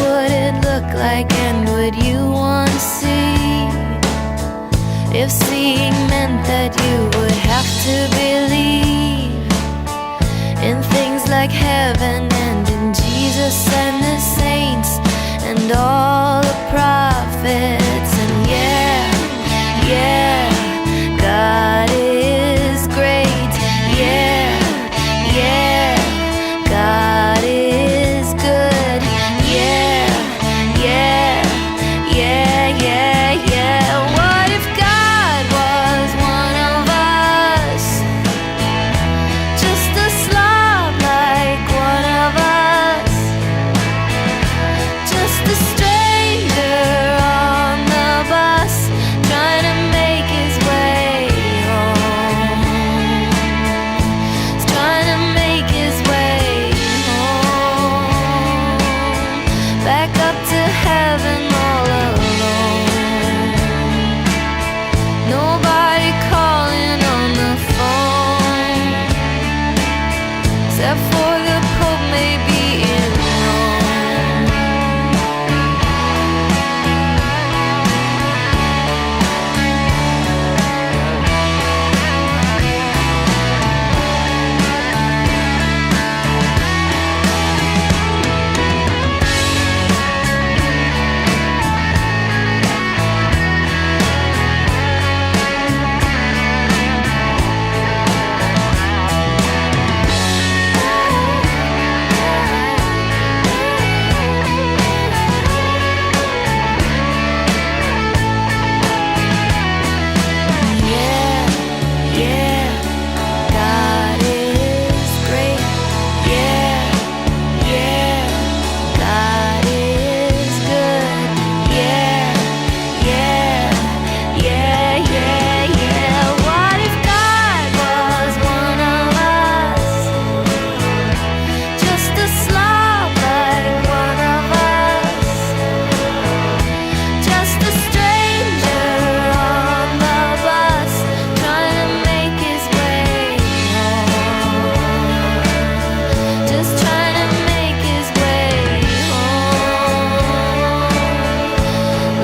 would it look like, and would you want to see? If seeing meant that you would have to believe in things like heaven and in Jesus and the saints and all the prophets. And yeah, God is great. Yeah, God is good. Yeah. What if God was one of us? Just a slob like one of us. Just a stranger on the bus, trying to make his way home. He's trying to make his way home. Back up to heaven all alone. Nobody calling on the phone, except for the Pope maybe in Rome. Yeah, God is great. Yeah, God is good. Yeah. What if God was one of us? Just a slob like one of us. Just a stranger on the bus, trying to make his way home. Just trying to make his way home.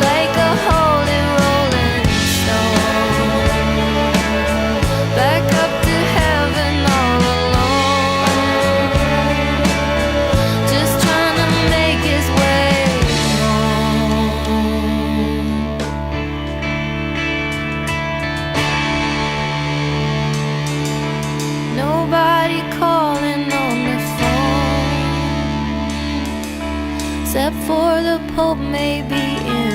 Like a holy rolling stone. Back up to heaven all alone. Just trying to make his way home. Nobody calling on the phone, except for the Pope maybe in